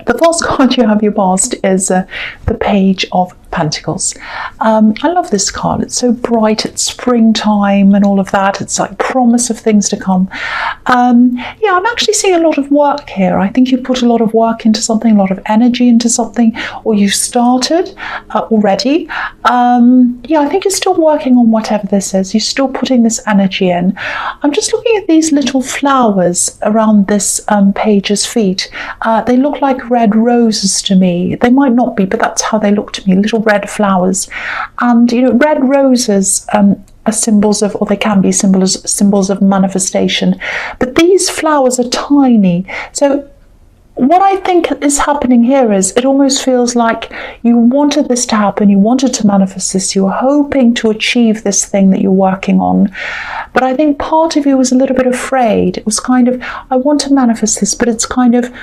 The first card you have your past is the Page of Pentacles. I love this card. It's so bright. It's springtime and all of that. It's like promise of things to come. Yeah, I'm actually seeing a lot of work here. I think you put a lot of work into something, a lot of energy into something, or you started already. Yeah, I think you're still working on whatever this is. You're still putting this energy in. I'm just looking at these little flowers around this page's feet. They look like red roses to me. They might not be, but that's how they look to me. Little red flowers. And you know, red roses are symbols of, or they can be symbols of manifestation, but these flowers are tiny. So what I think is happening here is it almost feels like you wanted this to happen, you wanted to manifest this, you were hoping to achieve this thing that you're working on, but I think part of you was a little bit afraid. It was kind of, I want to manifest this, but it's kind of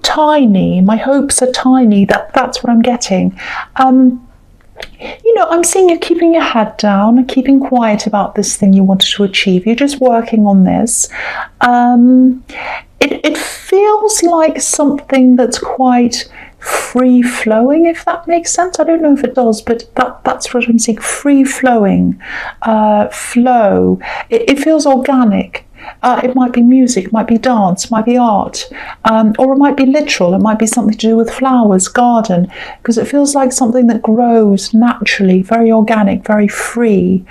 tiny. My hopes are tiny. That's what I'm getting. You know, I'm seeing you keeping your head down and keeping quiet about this thing you wanted to achieve. You're just working on this. It feels like something that's quite free-flowing, if that makes sense. I don't know if it does, but that's what I'm seeing. Free-flowing, flow. It feels organic. It might be music, it might be dance, it might be art, or it might be literal. It might be something to do with flowers, garden, because it feels like something that grows naturally, very organic, very free.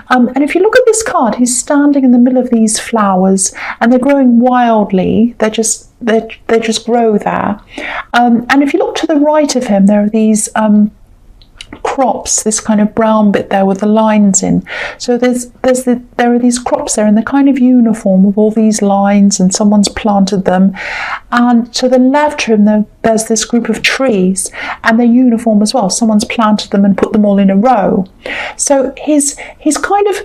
And if you look at this card, he's standing in the middle of these flowers, and they're growing wildly. They just grow there. And if you look to the right of him, there are these crops, this kind of brown bit there with the lines in. So there are these crops there, and they're kind of uniform with all these lines, and someone's planted them. And to the left of him, there's this group of trees, and they're uniform as well. Someone's planted them and put them all in a row. So he's kind of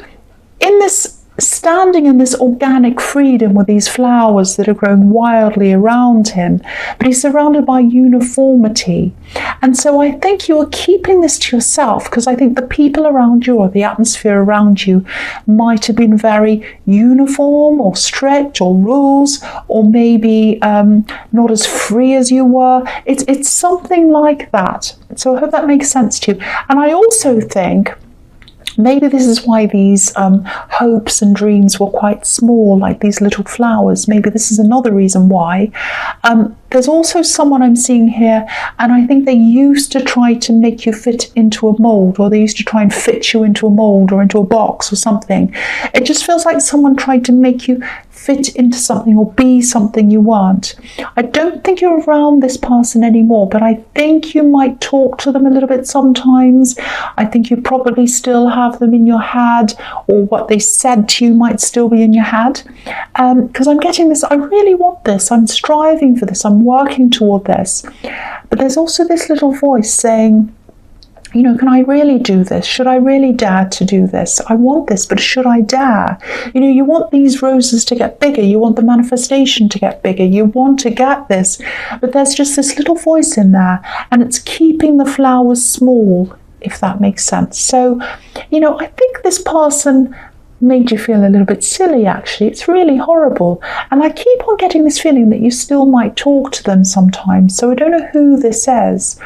in this, standing in this organic freedom with these flowers that are growing wildly around him, but he's surrounded by uniformity. And so I think you are keeping this to yourself, because I think the people around you, or the atmosphere around you, might have been very uniform or strict, or rules, or maybe not as free as you were. It's something like that. So I hope that makes sense to you. And I also think maybe this is why these hopes and dreams were quite small, like these little flowers. Maybe this is another reason why. There's also someone I'm seeing here, and I think they used to try to make you fit into a mold, or they used to try and fit you into a mold or into a box or something. It just feels like someone tried to make you fit into something or be something you weren't. I don't think you're around this person anymore, but I think you might talk to them a little bit sometimes. I think you probably still have them in your head, or what they said to you might still be in your head. Because I'm getting this, I really want this, I'm striving for this, I'm working toward this. But there's also this little voice saying, you know, can I really do this? Should I really dare to do this? I want this, but should I dare? You know, you want these roses to get bigger. You want the manifestation to get bigger. You want to get this, but there's just this little voice in there, and it's keeping the flowers small, if that makes sense. So, you know, I think this person made you feel a little bit silly, actually. It's really horrible. And I keep on getting this feeling that you still might talk to them sometimes. So I don't know who this is,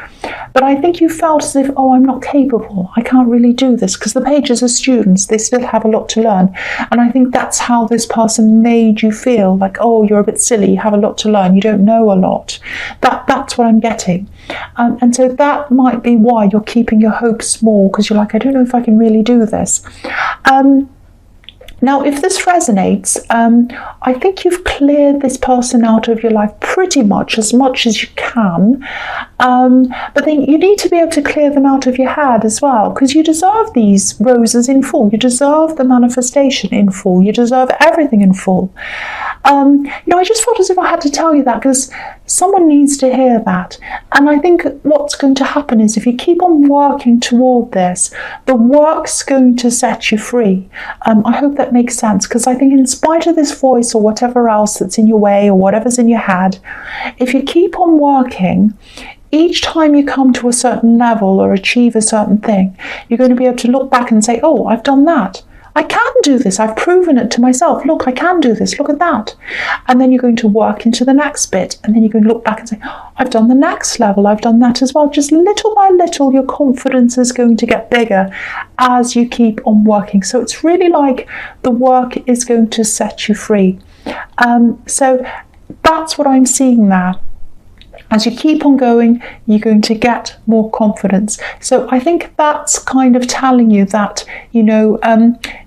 but I think you felt as if, oh, I'm not capable. I can't really do this, because the pages are students. They still have a lot to learn. And I think that's how this person made you feel, like, oh, you're a bit silly. You have a lot to learn. You don't know a lot. That's what I'm getting. And so that might be why you're keeping your hopes small, because you're like, I don't know if I can really do this. Now, if this resonates, I think you've cleared this person out of your life pretty much as you can. But then you need to be able to clear them out of your head as well, because you deserve these roses in full. You deserve the manifestation in full. You deserve everything in full. You know, I just felt as if I had to tell you that, because someone needs to hear that. And I think what's going to happen is, if you keep on working toward this, the work's going to set you free. I hope that makes sense, because I think in spite of this voice or whatever else that's in your way, or whatever's in your head, if you keep on working, each time you come to a certain level or achieve a certain thing, you're going to be able to look back and say, oh, I've done that. I can do this. I've proven it to myself. Look, I can do this. Look at that. And then you're going to work into the next bit. And then you're going to look back and say, oh, I've done the next level. I've done that as well. Just little by little, your confidence is going to get bigger as you keep on working. So it's really like the work is going to set you free. So that's what I'm seeing there. As you keep on going, you're going to get more confidence. So I think that's kind of telling you that,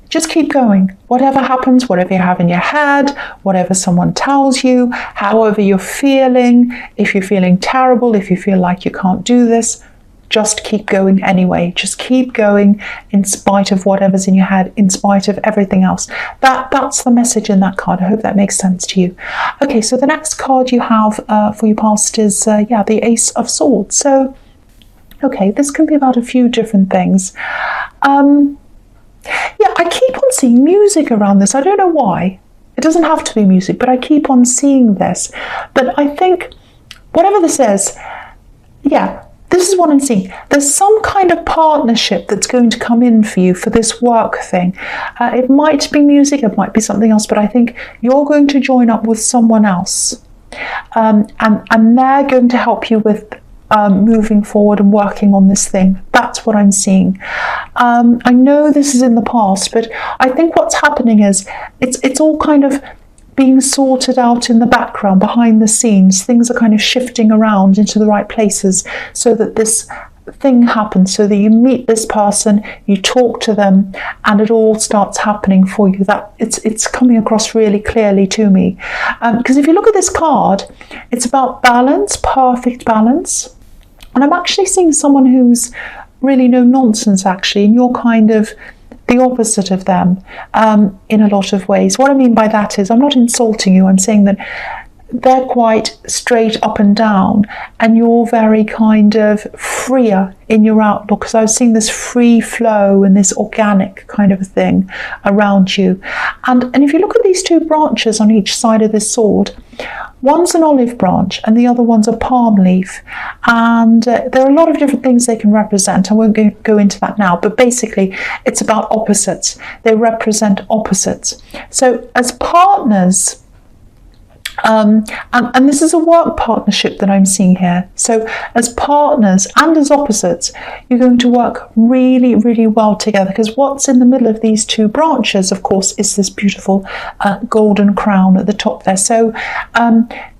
just keep going. Whatever happens, whatever you have in your head, whatever someone tells you, however you're feeling, if you're feeling terrible, if you feel like you can't do this, just keep going anyway. Just keep going in spite of whatever's in your head, in spite of everything else. That's the message in that card. I hope that makes sense to you. Okay, so the next card you have for your past is, the Ace of Swords. So, okay, this can be about a few different things. I keep on seeing music around this. I don't know why. It doesn't have to be music, but I keep on seeing this. But I think, whatever this is, this is what I'm seeing. There's some kind of partnership that's going to come in for you for this work thing. It might be music, it might be something else, but I think you're going to join up with someone else. And they're going to help you with moving forward and working on this thing. That's what I'm seeing. I know this is in the past, but I think what's happening is it's all kind of being sorted out in the background, behind the scenes. Things are kind of shifting around into the right places so that this thing happens, so that you meet this person, you talk to them, and it all starts happening for you. That it's coming across really clearly to me. Because if you look at this card, it's about balance, perfect balance. And I'm actually seeing someone who's really no nonsense, actually, and you're kind of the opposite of them in a lot of ways. What I mean by that is, I'm not insulting you, I'm saying that they're quite straight up and down, and you're very kind of freer in your outlook, because I was seeing this free flow and this organic kind of thing around you. And if you look at these two branches on each side of this sword, one's an olive branch and the other one's a palm leaf, and there are a lot of different things they can represent. I won't go into that now, but basically it's about opposites. They represent opposites. So as partners, and this is a work partnership that I'm seeing here. So as partners and as opposites, you're going to work really, really well together, because what's in the middle of these two branches, of course, is this beautiful golden crown at the top there. So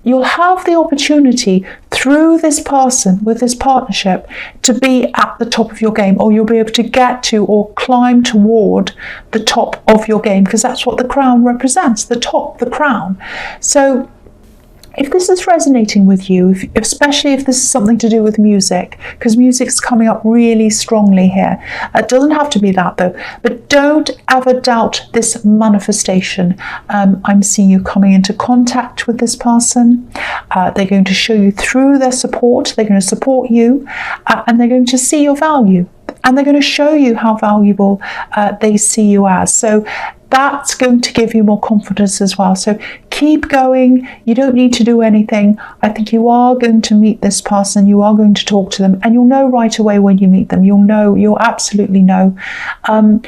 you'll have the opportunity through this person, with this partnership, to be at the top of your game, or you'll be able to get to or climb toward the top of your game, because that's what the crown represents, the top, the crown. So if this is resonating with you, especially if this is something to do with music, because music's coming up really strongly here. It doesn't have to be that though, but don't ever doubt this manifestation. I'm seeing you coming into contact with this person. They're going to show you through their support. They're going to support you, and they're going to see your value, and they're going to show you how valuable they see you as. So that's going to give you more confidence as well. So keep going. You don't need to do anything. I think you are going to meet this person. You are going to talk to them, and you'll know right away when you meet them. You'll absolutely know. And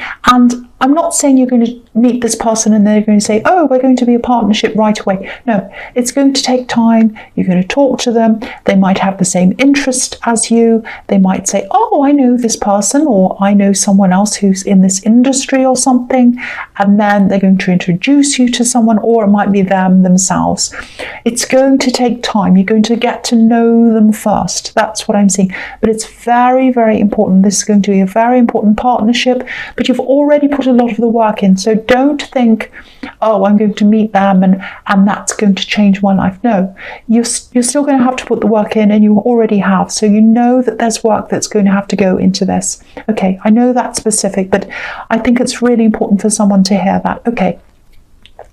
I'm not saying you're going to meet this person and they're going to say, oh, we're going to be a partnership right away. No, it's going to take time. You're going to talk to them. They might have the same interest as you. They might say, oh, I know this person, or I know someone else who's in this industry or something. And then they're going to introduce you to someone, or it might be them themselves. It's going to take time. You're going to get to know them first. That's what I'm seeing. But it's very, very important. This is going to be a very important partnership, but you've already put a lot of the work in. So don't think, oh, I'm going to meet them and that's going to change my life. No, you're still going to have to put the work in, and you already have. So you know that there's work that's going to have to go into this. Okay, I know that's specific, but I think it's really important for someone to hear that. Okay.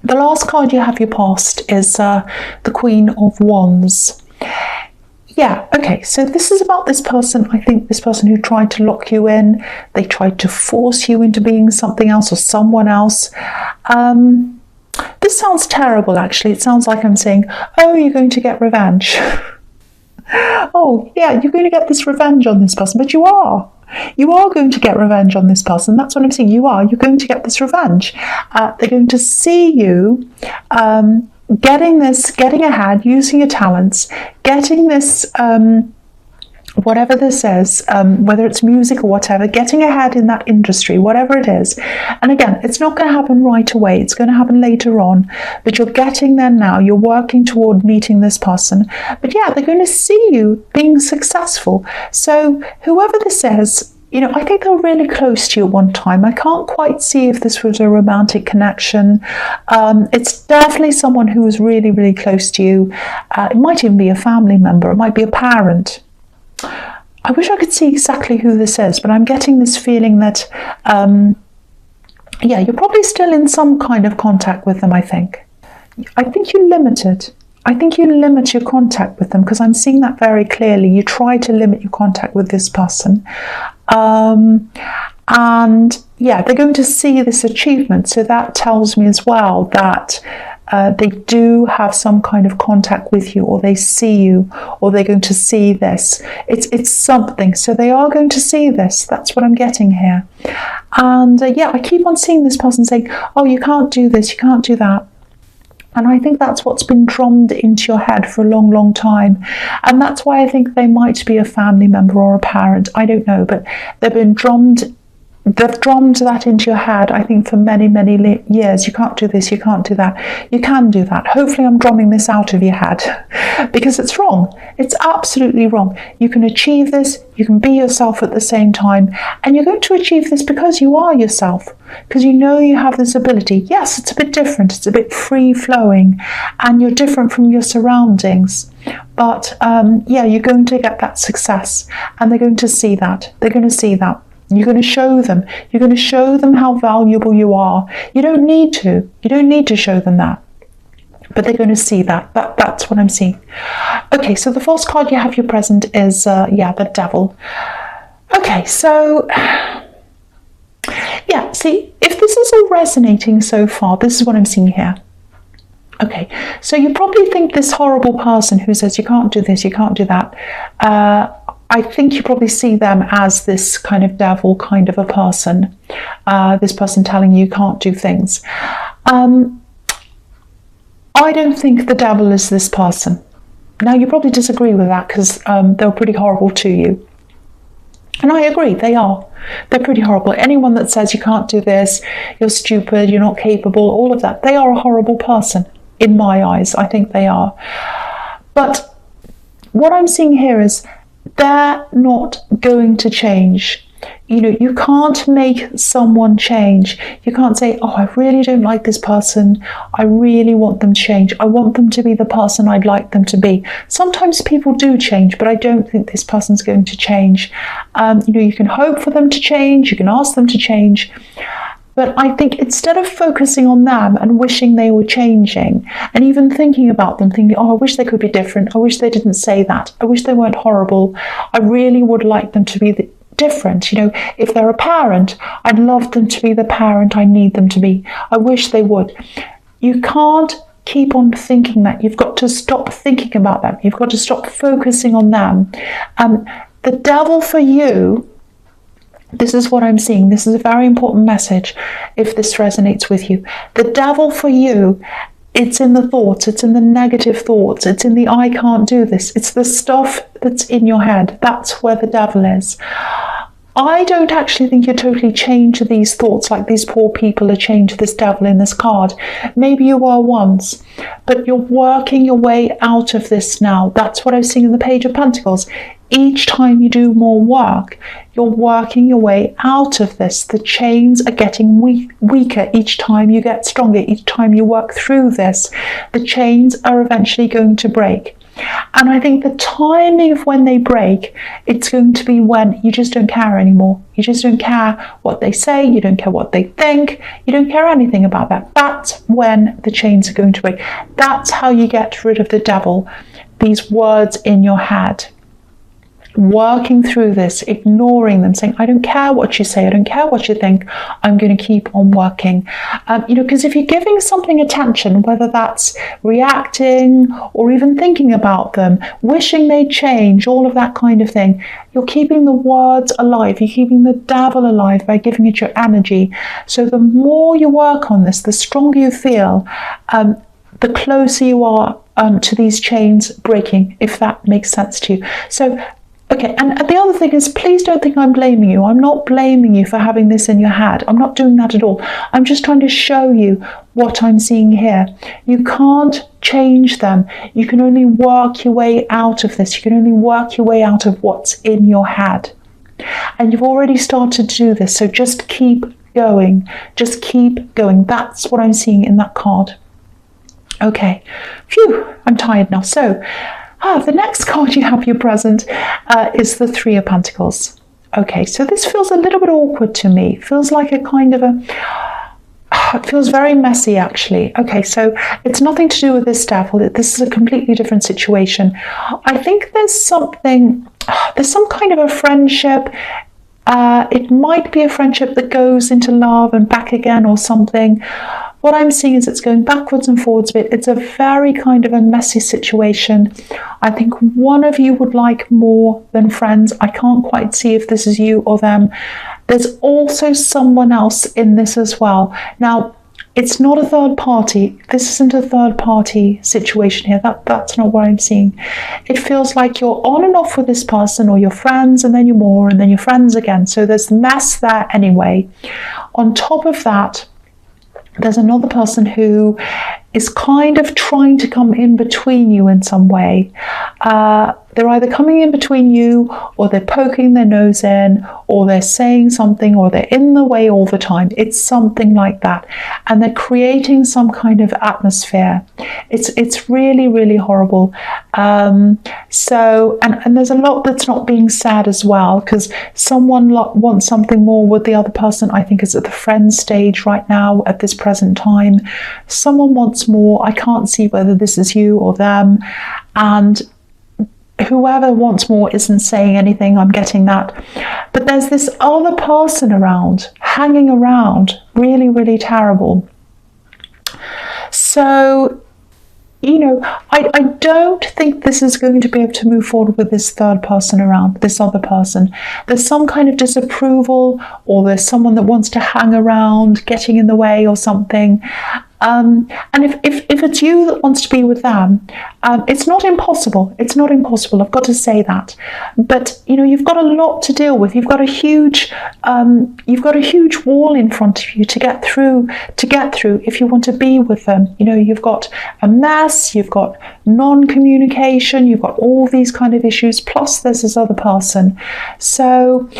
The last card you have your past is the Queen of Wands. Yeah, okay, so this is about this person. I think this person who tried to lock you in. They tried to force you into being something else or someone else. This sounds terrible, actually. It sounds like I'm saying, oh, you're going to get revenge. Oh, yeah, you're going to get this revenge on this person, but you are. You are going to get revenge on this person. That's what I'm saying. You're going to get this revenge. They're going to see you getting ahead, using your talents, getting this, whatever this is, whether it's music or whatever, getting ahead in that industry, whatever it is. And again, it's not going to happen right away. It's going to happen later on, but you're getting there now. You're working toward meeting this person. But yeah, they're going to see you being successful. So whoever this is, I think they were really close to you at one time. I can't quite see if this was a romantic connection. It's definitely someone who was really, really close to you. It might even be a family member. It might be a parent. I wish I could see exactly who this is, but I'm getting this feeling that, you're probably still in some kind of contact with them, I think. I think you limit it. I think you limit your contact with them, because I'm seeing that very clearly. You try to limit your contact with this person. And yeah, they're going to see this achievement. So that tells me as well that they do have some kind of contact with you, or they see you, or they're going to see this. It's something. So they are going to see this. That's what I'm getting here. And I keep on seeing this person saying, oh, you can't do this, you can't do that. And I think that's what's been drummed into your head for a long, long time. And that's why I think they might be a family member or a parent. I don't know, but they've drummed that into your head, I think, for many, many years. You can't do this, you can't do that. You can do that. Hopefully I'm drumming this out of your head, because it's wrong. It's absolutely wrong. You can achieve this, you can be yourself at the same time, and you're going to achieve this because you are yourself, because you know you have this ability. Yes, it's a bit different, it's a bit free-flowing, and you're different from your surroundings. But you're going to get that success, and they're going to see that. They're going to see that. You're going to show them. You're going to show them how valuable you are. You don't need to. You don't need to show them that. But they're going to see that. That's what I'm seeing. Okay, so the false card you have your present is, the devil. Okay, so, see, if this is all resonating so far, this is what I'm seeing here. Okay, so you probably think this horrible person who says you can't do this, you can't do that, I think you probably see them as this kind of devil kind of a person, this person telling you can't do things. I don't think the devil is this person. Now, you probably disagree with that, because they're pretty horrible to you. And I agree, they are. They're pretty horrible. Anyone that says you can't do this, you're stupid, you're not capable, all of that, they are a horrible person. In my eyes, I think they are. But what I'm seeing here is they're not going to change. You can't make someone change. You can't say, oh, I really don't like this person. I really want them to change. I want them to be the person I'd like them to be. Sometimes people do change, but I don't think this person's going to change. You can hope for them to change. You can ask them to change. But I think instead of focusing on them and wishing they were changing, and even thinking about them, thinking, oh, I wish they could be different. I wish they didn't say that. I wish they weren't horrible. I really would like them to be different. If they're a parent, I'd love them to be the parent I need them to be. I wish they would. You can't keep on thinking that. You've got to stop thinking about them. You've got to stop focusing on them. The devil for you, this is what I'm seeing. This is a very important message if this resonates with you. The devil for you, it's in the thoughts, it's in the negative thoughts, it's in the I can't do this. It's the stuff that's in your head. That's where the devil is. I don't actually think you're totally chained to these thoughts like these poor people are chained to this devil in this card. Maybe you were once, but you're working your way out of this now. That's what I've seen in the Page of Pentacles. Each time you do more work, you're working your way out of this. The chains are getting weaker each time you get stronger. Each time you work through this, the chains are eventually going to break. And I think the timing of when they break, it's going to be when you just don't care anymore. You just don't care what they say. You don't care what they think. You don't care anything about that. That's when the chains are going to break. That's how you get rid of the devil. These words in your head. working through this, ignoring them, saying, I don't care what you say, I don't care what you think, I'm going to keep on working. Because if you're giving something attention, whether that's reacting or even thinking about them, wishing they'd change, all of that kind of thing, you're keeping the words alive, you're keeping the devil alive by giving it your energy. So the more you work on this, the stronger you feel, the closer you are to these chains breaking, if that makes sense to you. So, okay, and the other thing is, please don't think I'm blaming you. I'm not blaming you for having this in your head. I'm not doing that at all. I'm just trying to show you what I'm seeing here. You can't change them. You can only work your way out of this. You can only work your way out of what's in your head. And you've already started to do this, so just keep going. Just keep going. That's what I'm seeing in that card. Okay, phew, I'm tired now. So, the next card you have your present is the Three of Pentacles. Okay, so this feels a little bit awkward to me. It feels like a kind of it feels very messy, actually. Okay, so it's nothing to do with this devil. This is a completely different situation. I think there's some kind of a friendship. It might be a friendship that goes into love and back again or something. What I'm seeing is it's going backwards and forwards a bit. It's a very kind of a messy situation. I think one of you would like more than friends. I can't quite see if this is you or them. There's also someone else in this as well. Now, it's not a third party. This isn't a third party situation here. That's not what I'm seeing. It feels like you're on and off with this person, or you're friends and then you're more and then you're friends again. So there's mess there anyway. On top of that, there's another person who is kind of trying to come in between you in some way. They're either coming in between you, or they're poking their nose in, or they're saying something, or they're in the way all the time. It's something like that. And they're creating some kind of atmosphere. It's really, really horrible. So, and there's a lot that's not being said as well, because someone wants something more with the other person. I think is at the friend stage right now at this present time. Someone wants more. I can't see whether this is you or them. And whoever wants more isn't saying anything. I'm getting that. But there's this other person around, hanging around. Really, really terrible. So, I don't think this is going to be able to move forward with this third person around, this other person. There's some kind of disapproval, or there's someone that wants to hang around, getting in the way or something. And if it's you that wants to be with them, it's not impossible. It's not impossible. I've got to say that. But you've got a lot to deal with. You've got a huge wall in front of you to get through. If you want to be with them, you've got a mess. You've got non-communication. You've got all these kind of issues. Plus, there's this other person. So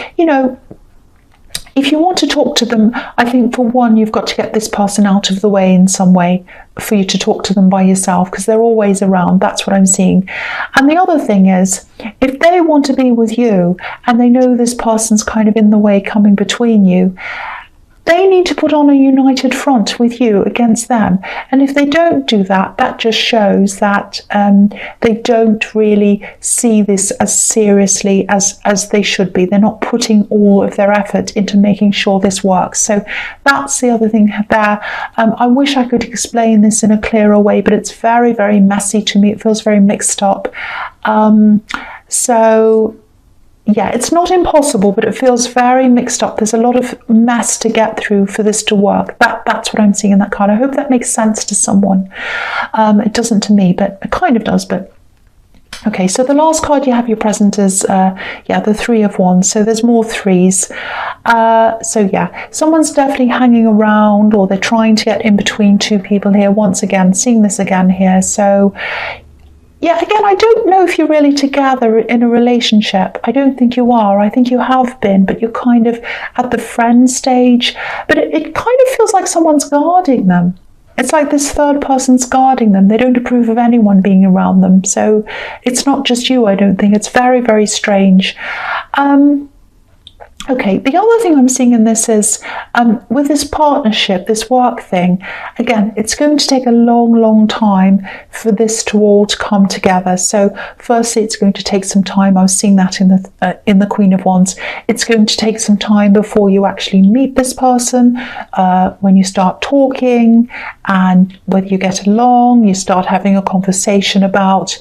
if you want to talk to them, I think for one, you've got to get this person out of the way in some way for you to talk to them by yourself, because they're always around. That's what I'm seeing. And the other thing is, if they want to be with you and they know this person's kind of in the way, coming between you, they need to put on a united front with you against them. And if they don't do that, that just shows that they don't really see this as seriously as they should be. They're not putting all of their effort into making sure this works. So that's the other thing there. I wish I could explain this in a clearer way, but it's very, very messy to me. It feels very mixed up. Yeah, it's not impossible, but it feels very mixed up. There's a lot of mess to get through for this to work. That's what I'm seeing in that card. I hope that makes sense to someone. It doesn't to me, but it kind of does. But okay, so the last card you have your present is, the Three of Wands. So there's more threes. So yeah, someone's definitely hanging around, or they're trying to get in between two people here. Once again, seeing this again here. So yeah, again, I don't know if you're really together in a relationship. I don't think you are. I think you have been, but you're kind of at the friend stage. But it kind of feels like someone's guarding them. It's like this third person's guarding them. They don't approve of anyone being around them. So it's not just you, I don't think. It's very, very strange. Okay, the other thing I'm seeing in this is with this partnership, this work thing, again, it's going to take a long time for this to all to come together. So firstly, it's going to take some time. I was seeing that in the Queen of Wands. It's going to take some time before you actually meet this person, when you start talking and whether you get along, you start having a conversation about,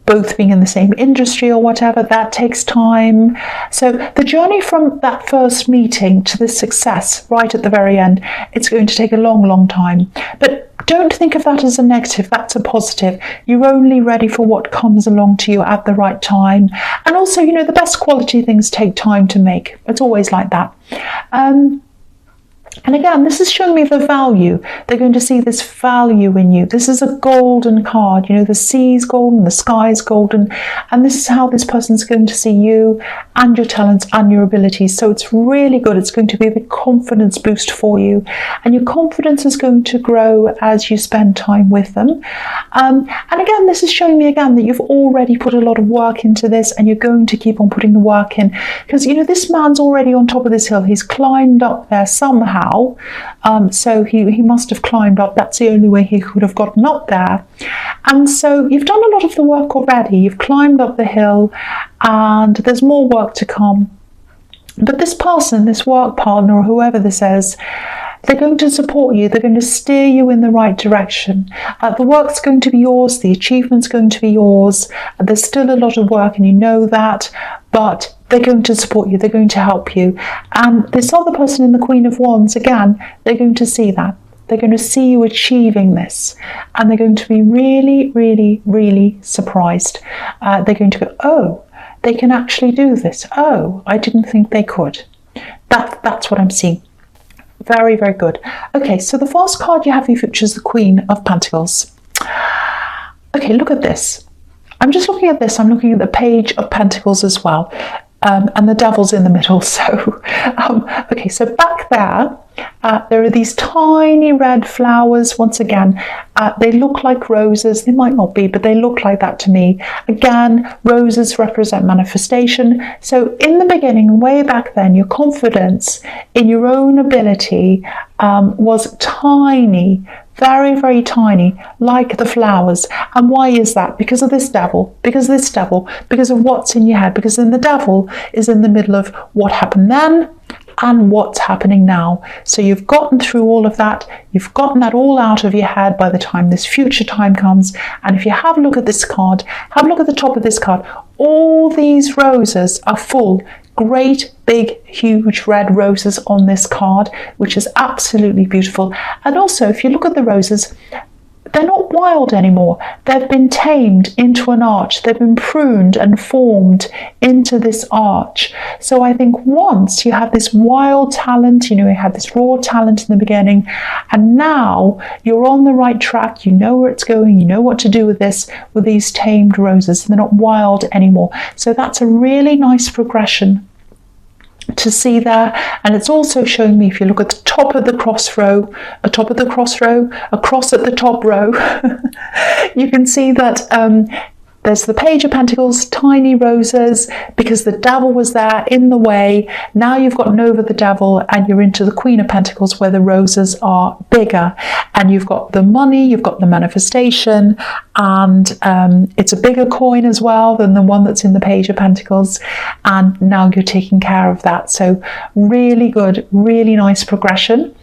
both being in the same industry or whatever, that takes time. So the journey from that first meeting to the success right at the very end, it's going to take a long time. But don't think of that as a negative, that's a positive. You're only ready for what comes along to you at the right time. And also, the best quality things take time to make. It's always like that. And again, this is showing me the value. They're going to see this value in you. This is a golden card. The sea's golden, the sky's golden. And this is how this person's going to see you and your talents and your abilities. So it's really good. It's going to be a big confidence boost for you. And your confidence is going to grow as you spend time with them. And again, this is showing me again that you've already put a lot of work into this and you're going to keep on putting the work in. Because, this man's already on top of this hill. He's climbed up there somehow. So he must have climbed up. That's the only way he could have gotten up there. And so you've done a lot of the work already. You've climbed up the hill and there's more work to come. But this person, this work partner or whoever this is, they're going to support you. They're going to steer you in the right direction. The work's going to be yours. The achievement's going to be yours. There's still a lot of work and you know that, but they're going to support you. They're going to help you. And this other person in the Queen of Wands, again, they're going to see that. They're going to see you achieving this. And they're going to be really surprised. They're going to go, oh, they can actually do this. Oh, I didn't think they could. That's what I'm seeing. Very good. Okay, so the first card you have here features the Queen of Pentacles. Okay, look at this. I'm just looking at this. I'm looking at the Page of Pentacles as well. And the Devil's in the middle. So, okay, so back there are these tiny red flowers. Once again, they look like roses. They might not be, but they look like that to me. Again, roses represent manifestation. So in the beginning, way back then, your confidence in your own ability was tiny, very tiny, like the flowers. And why is that? Because of this devil, because of what's in your head, because then the devil is in the middle of what happened then and what's happening now. So you've gotten through all of that. You've gotten that all out of your head by the time this future time comes. And if you have a look at this card, have a look at the top of this card. All these roses are full. Great big huge red roses on this card, which is absolutely beautiful. And also, if you look at the roses, they're not wild anymore. They've been tamed into an arch. They've been pruned and formed into this arch. So I think once you have this wild talent, you had this raw talent in the beginning, and now you're on the right track. You know where it's going. You know what to do with these tamed roses. They're not wild anymore. So that's a really nice progression to see there. And it's also showing me, if you look at the top of the cross row, a cross at the top row, you can see that there's the Page of Pentacles, tiny roses, because the devil was there in the way. Now you've gotten over the devil and you're into the Queen of Pentacles, where the roses are bigger. And you've got the money, you've got the manifestation, and it's a bigger coin as well than the one that's in the Page of Pentacles. And now you're taking care of that. So really good, really nice progression.